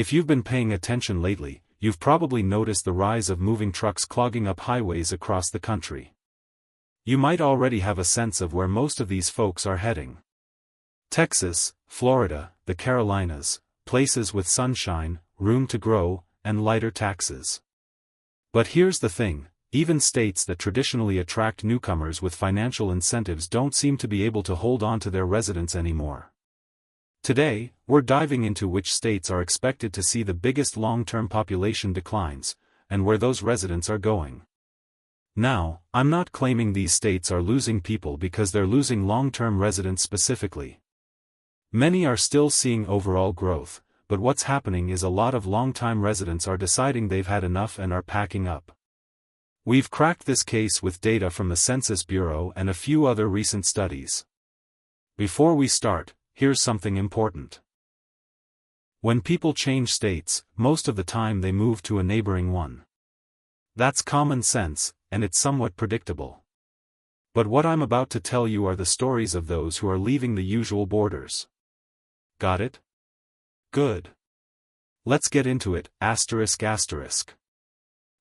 If you've been paying attention lately, you've probably noticed the rise of moving trucks clogging up highways across the country. You might already have a sense of where most of these folks are heading. Texas, Florida, the Carolinas, places with sunshine, room to grow, and lighter taxes. But here's the thing, even states that traditionally attract newcomers with financial incentives don't seem to be able to hold on to their residents anymore. Today, we're diving into which states are expected to see the biggest long-term population declines, and where those residents are going. Now, I'm not claiming these states are losing people because they're losing long-term residents specifically. Many are still seeing overall growth, but what's happening is a lot of long-time residents are deciding they've had enough and are packing up. We've cracked this case with data from the Census Bureau and a few other recent studies. Before we start, here's something important. When people change states, most of the time they move to a neighboring one. That's common sense, and it's somewhat predictable. But what I'm about to tell you are the stories of those who are leaving the usual borders. Got it? Good. Let's get into it, ***.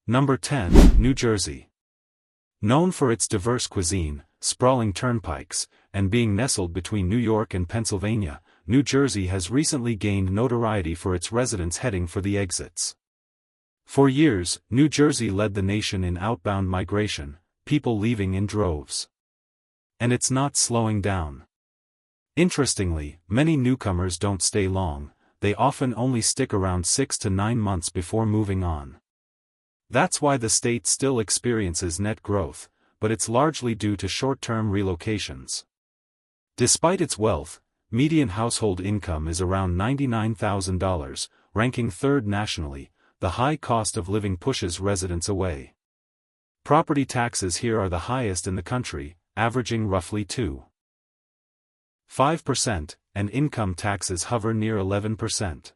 Number 10, New Jersey. Known for its diverse cuisine, sprawling turnpikes, and being nestled between New York and Pennsylvania, New Jersey has recently gained notoriety for its residents heading for the exits. For years, New Jersey led the nation in outbound migration, people leaving in droves. And it's not slowing down. Interestingly, many newcomers don't stay long, they often only stick around 6 to 9 months before moving on. That's why the state still experiences net growth, but it's largely due to short-term relocations. Despite its wealth, median household income is around $99,000, ranking third nationally. The high cost of living pushes residents away. Property taxes here are the highest in the country, averaging roughly 2.5%, and income taxes hover near 11%.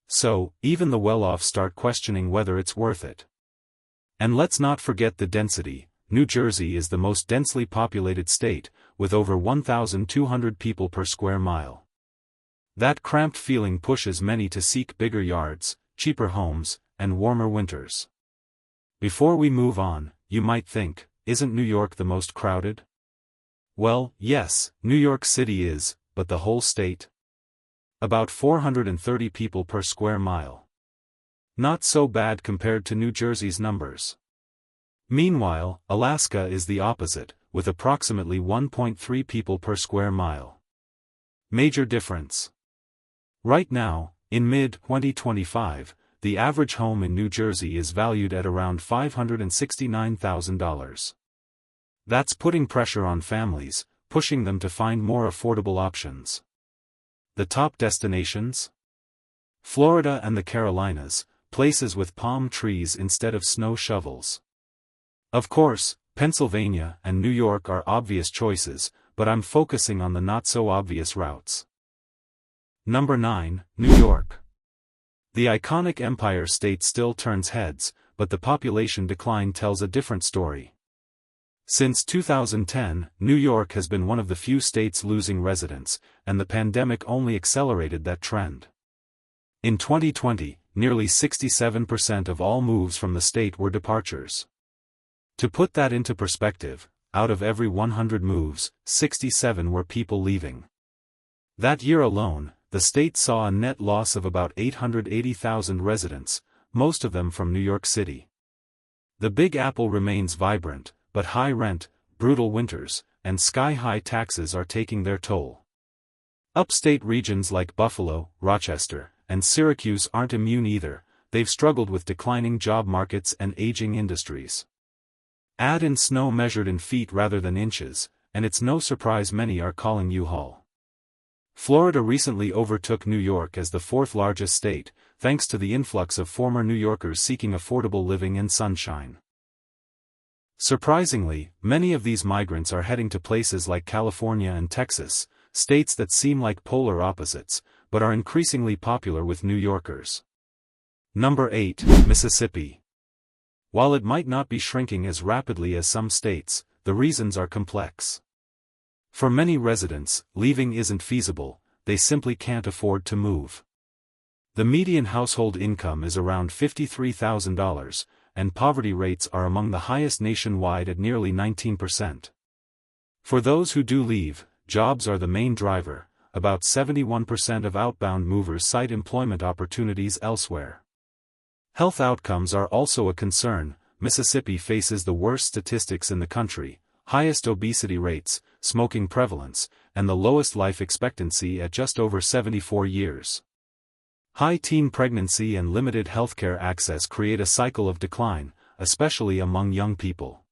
So, even the well-off start questioning whether it's worth it. And let's not forget the density. New Jersey is the most densely populated state, with over 1,200 people per square mile. That cramped feeling pushes many to seek bigger yards, cheaper homes, and warmer winters. Before we move on, you might think, isn't New York the most crowded? Well, yes, New York City is, but the whole state? About 430 people per square mile. Not so bad compared to New Jersey's numbers. Meanwhile, Alaska is the opposite, with approximately 1.3 people per square mile. Major difference. Right now, in mid-2025, the average home in New Jersey is valued at around $569,000. That's putting pressure on families, pushing them to find more affordable options. The top destinations? Florida and the Carolinas, places with palm trees instead of snow shovels. Of course, Pennsylvania and New York are obvious choices, but I'm focusing on the not-so-obvious routes. Number 9, New York. The iconic Empire State still turns heads, but the population decline tells a different story. Since 2010, New York has been one of the few states losing residents, and the pandemic only accelerated that trend. In 2020, nearly 67% of all moves from the state were departures. To put that into perspective, out of every 100 moves, 67 were people leaving. That year alone, the state saw a net loss of about 880,000 residents, most of them from New York City. The Big Apple remains vibrant, but high rent, brutal winters, and sky-high taxes are taking their toll. Upstate regions like Buffalo, Rochester, and Syracuse aren't immune either. They've struggled with declining job markets and aging industries. Add in snow measured in feet rather than inches, and it's no surprise many are calling U-Haul. Florida recently overtook New York as the fourth largest state, thanks to the influx of former New Yorkers seeking affordable living and sunshine. Surprisingly, many of these migrants are heading to places like California and Texas, states that seem like polar opposites, but are increasingly popular with New Yorkers. Number 8, Mississippi. While it might not be shrinking as rapidly as some states, the reasons are complex. For many residents, leaving isn't feasible, they simply can't afford to move. The median household income is around $53,000, and poverty rates are among the highest nationwide at nearly 19%. For those who do leave, jobs are the main driver. About 71% of outbound movers cite employment opportunities elsewhere. Health outcomes are also a concern. Mississippi faces the worst statistics in the country, highest obesity rates, smoking prevalence, and the lowest life expectancy at just over 74 years. High teen pregnancy and limited healthcare access create a cycle of decline, especially among young people.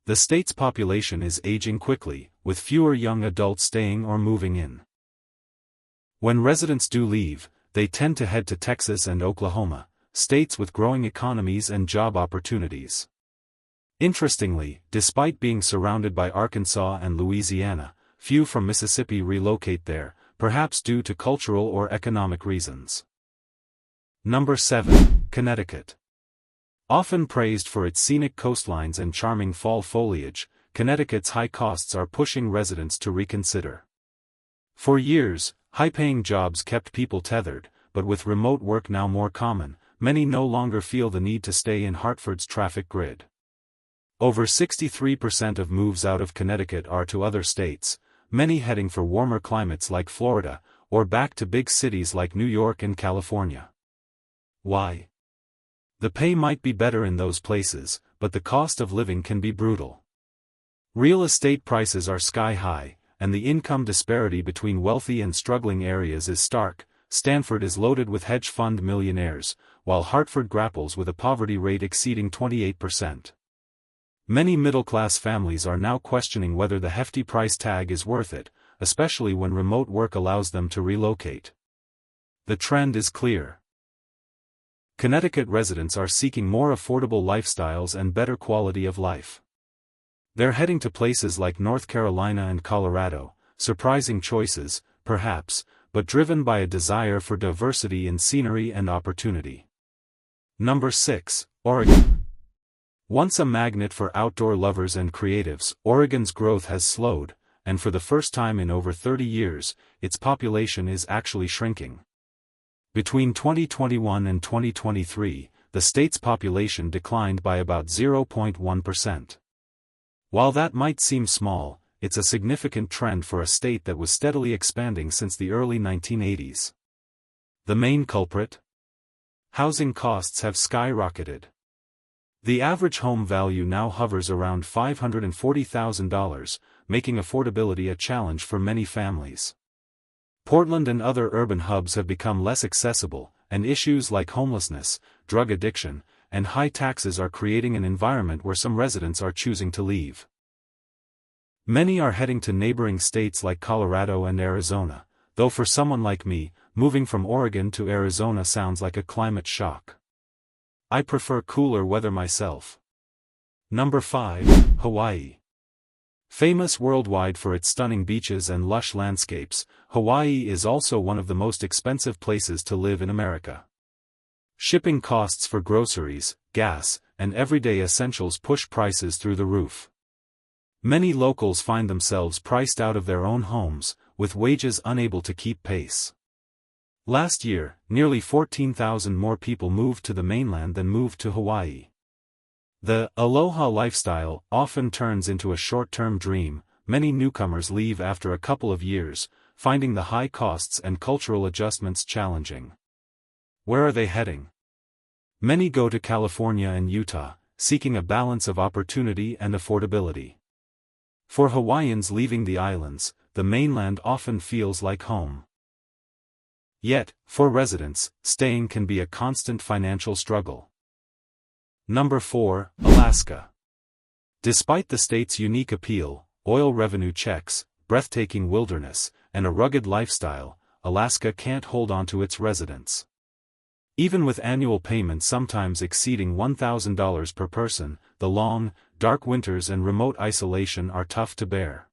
The state's population is aging quickly, with fewer young adults staying or moving in. When residents do leave, they tend to head to Texas and Oklahoma, states with growing economies and job opportunities. Interestingly, despite being surrounded by Arkansas and Louisiana, few from Mississippi relocate there, perhaps due to cultural or economic reasons. Number 7. Connecticut. Often praised for its scenic coastlines and charming fall foliage, Connecticut's high costs are pushing residents to reconsider. For years, high-paying jobs kept people tethered, but with remote work now more common, many no longer feel the need to stay in Hartford's traffic grid. Over 63% of moves out of Connecticut are to other states, many heading for warmer climates like Florida, or back to big cities like New York and California. Why? The pay might be better in those places, but the cost of living can be brutal. Real estate prices are sky high, and the income disparity between wealthy and struggling areas is stark. Stanford is loaded with hedge fund millionaires, while Hartford grapples with a poverty rate exceeding 28%. Many middle-class families are now questioning whether the hefty price tag is worth it, especially when remote work allows them to relocate. The trend is clear. Connecticut residents are seeking more affordable lifestyles and better quality of life. They're heading to places like North Carolina and Colorado, surprising choices, perhaps, but driven by a desire for diversity in scenery and opportunity. Number 6. Oregon. Once a magnet for outdoor lovers and creatives, Oregon's growth has slowed, and for the first time in over 30 years, its population is actually shrinking. Between 2021 and 2023, the state's population declined by about 0.1%. While that might seem small, it's a significant trend for a state that was steadily expanding since the early 1980s. The main culprit? Housing costs have skyrocketed. The average home value now hovers around $540,000, making affordability a challenge for many families. Portland and other urban hubs have become less accessible, and issues like homelessness, drug addiction, and high taxes are creating an environment where some residents are choosing to leave. Many are heading to neighboring states like Colorado and Arizona, though for someone like me, moving from Oregon to Arizona sounds like a climate shock. I prefer cooler weather myself. Number 5. Hawaii. Famous worldwide for its stunning beaches and lush landscapes, Hawaii is also one of the most expensive places to live in America. Shipping costs for groceries, gas, and everyday essentials push prices through the roof. Many locals find themselves priced out of their own homes, with wages unable to keep pace. Last year, nearly 14,000 more people moved to the mainland than moved to Hawaii. The aloha lifestyle often turns into a short-term dream. Many newcomers leave after a couple of years, finding the high costs and cultural adjustments challenging. Where are they heading? Many go to California and Utah, seeking a balance of opportunity and affordability. For Hawaiians leaving the islands, the mainland often feels like home. Yet, for residents, staying can be a constant financial struggle. Number 4. Alaska. Despite the state's unique appeal, oil revenue checks, breathtaking wilderness, and a rugged lifestyle, Alaska can't hold on to its residents. Even with annual payments sometimes exceeding $1,000 per person, the long, dark winters and remote isolation are tough to bear.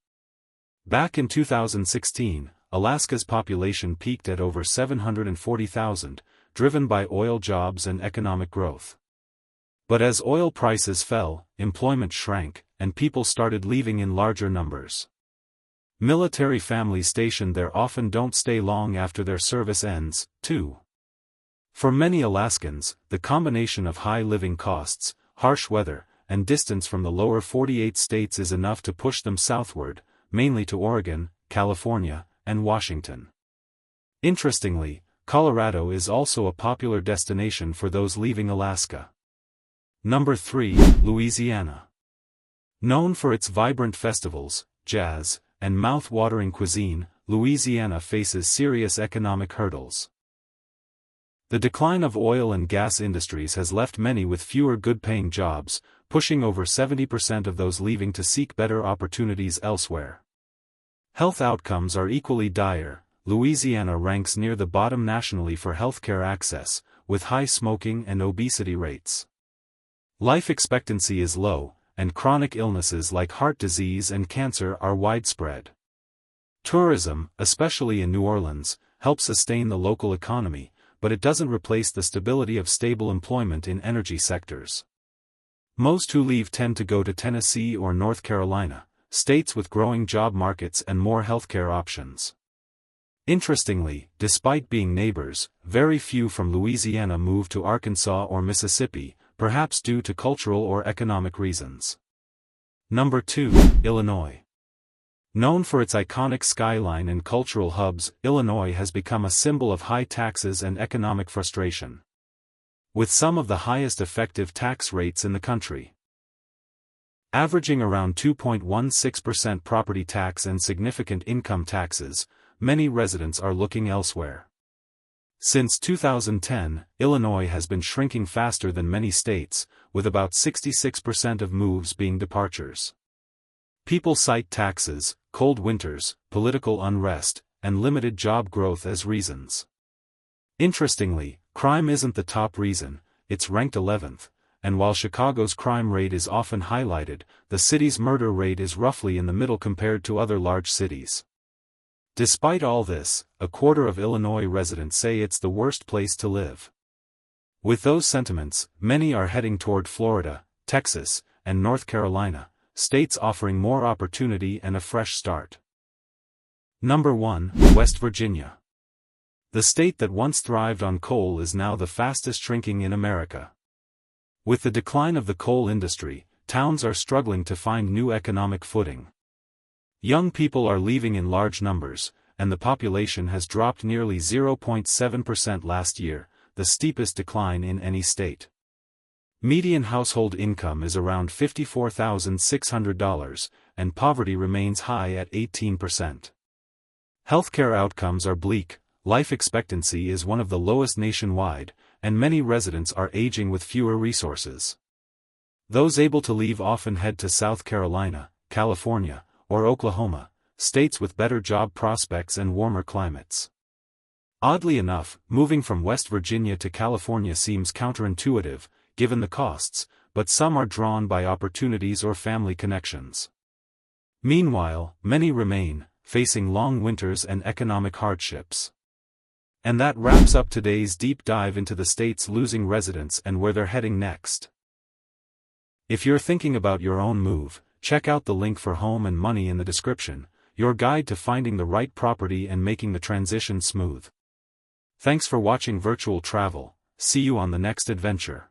Back in 2016, Alaska's population peaked at over 740,000, driven by oil jobs and economic growth. But as oil prices fell, employment shrank, and people started leaving in larger numbers. Military families stationed there often don't stay long after their service ends, too. For many Alaskans, the combination of high living costs, harsh weather, and distance from the lower 48 states is enough to push them southward, mainly to Oregon, California, and Washington. Interestingly, Colorado is also a popular destination for those leaving Alaska. Number 3, Louisiana. Known for its vibrant festivals, jazz, and mouth-watering cuisine, Louisiana faces serious economic hurdles. The decline of oil and gas industries has left many with fewer good-paying jobs, pushing over 70% of those leaving to seek better opportunities elsewhere. Health outcomes are equally dire. Louisiana ranks near the bottom nationally for healthcare access, with high smoking and obesity rates. Life expectancy is low, and chronic illnesses like heart disease and cancer are widespread. Tourism, especially in New Orleans, helps sustain the local economy, but it doesn't replace the stability of stable employment in energy sectors. Most who leave tend to go to Tennessee or North Carolina, states with growing job markets and more healthcare options. Interestingly, despite being neighbors, very few from Louisiana move to Arkansas or Mississippi, perhaps due to cultural or economic reasons. Number 2, Illinois. Known for its iconic skyline and cultural hubs, Illinois has become a symbol of high taxes and economic frustration. With some of the highest effective tax rates in the country. Averaging around 2.16% property tax and significant income taxes, many residents are looking elsewhere. Since 2010, Illinois has been shrinking faster than many states, with about 66% of moves being departures. People cite taxes, cold winters, political unrest, and limited job growth as reasons. Interestingly, crime isn't the top reason, it's ranked 11th, and while Chicago's crime rate is often highlighted, the city's murder rate is roughly in the middle compared to other large cities. Despite all this, a quarter of Illinois residents say it's the worst place to live. With those sentiments, many are heading toward Florida, Texas, and North Carolina, states offering more opportunity and a fresh start. Number 1, West Virginia. The state that once thrived on coal is now the fastest shrinking in America. With the decline of the coal industry, towns are struggling to find new economic footing. Young people are leaving in large numbers, and the population has dropped nearly 0.7% last year, the steepest decline in any state. Median household income is around $54,600, and poverty remains high at 18%. Healthcare outcomes are bleak, life expectancy is one of the lowest nationwide, and many residents are aging with fewer resources. Those able to leave often head to South Carolina, California, or Oklahoma, states with better job prospects and warmer climates. Oddly enough, moving from West Virginia to California seems counterintuitive, given the costs, but some are drawn by opportunities or family connections. Meanwhile, many remain, facing long winters and economic hardships. And that wraps up today's deep dive into the states losing residents and where they're heading next. If you're thinking about your own move, check out the link for Home and Money in the description, your guide to finding the right property and making the transition smooth. Thanks for watching Virtual Travel. See you on the next adventure.